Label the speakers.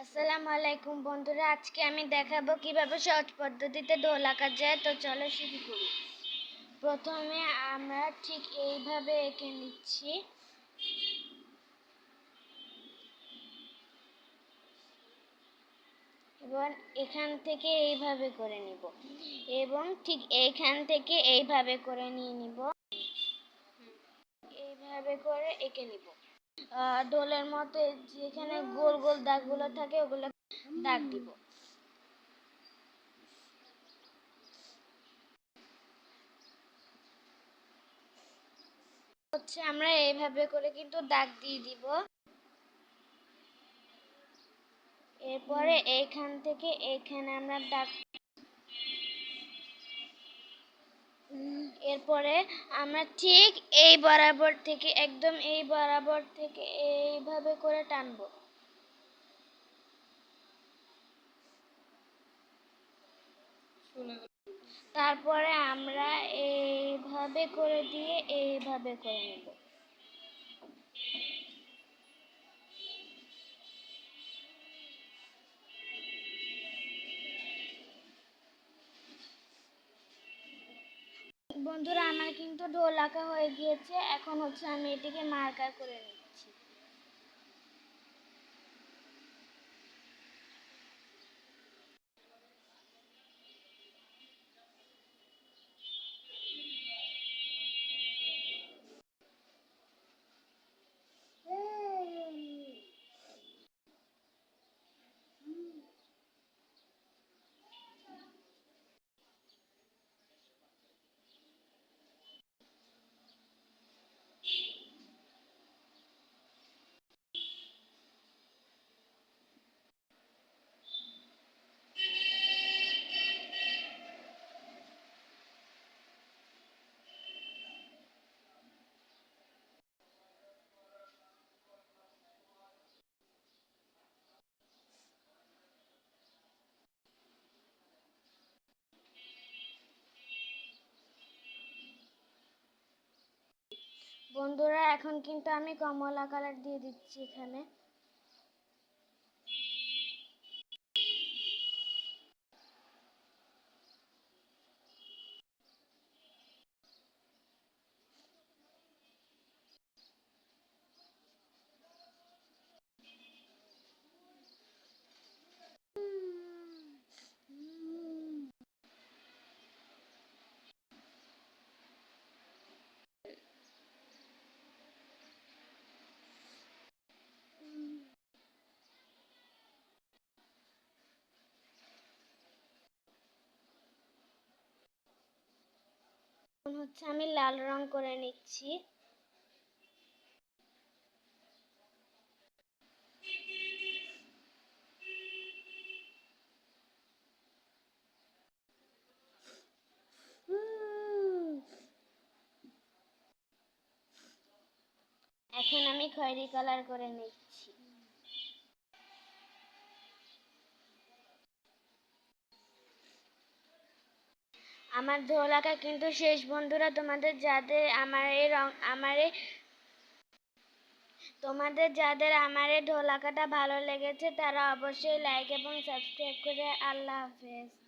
Speaker 1: আসসালামু আলাইকুম বন্ধুরা, আজকে আমি দেখাবো কিভাবে সহজ পদ্ধতিতে ঢোল আঁকা যায়। তো চলো শুরু করি। প্রথমে আমরা ঠিক এইভাবে এঁকে নিচ্ছি এবং এখান থেকে এইভাবে করে নিব এবং ঠিক এইখান থেকে এইভাবে করে নিয়ে নিব, এইভাবে করে এঁকে নিব। ঢোলের মতো যেখানে গোল গোল দাগগুলো থাকে ওগুলো দাগ দিব। আমরা এইভাবে করে কিন্তু দাগ দিয়ে দিব। এরপরে এইখান থেকে এইখানে আমরা দাগ, এরপরে আমরা ঠিক এই বরাবর থেকে একদম এই বরাবর থেকে এইভাবে করে টানবো। তারপরে আমরা এইভাবে করে দিয়ে এইভাবে করে নেব। বন্ধুরা, আমার কিন্তু ঢোল আঁকা হয়ে গিয়েছে। এখন আমি এটিকে মার্কার করে নিচ্ছি। বন্ধুরা, এখন কিন্তু আমি কমলা কালার দিয়ে দিচ্ছি এখানে। আমি লাল রং করে নিচ্ছি। এখন আমি খয়েরি কালার করে নিচ্ছি। আমার ঢোল আঁকা কিন্তু শেষ বন্ধুরা। তোমাদের যাদের আমার এই ঢোল আঁকাটা ভালো লেগেছে তারা অবশ্যই লাইক এবং সাবস্ক্রাইব করে। আল্লাহ হাফেজ।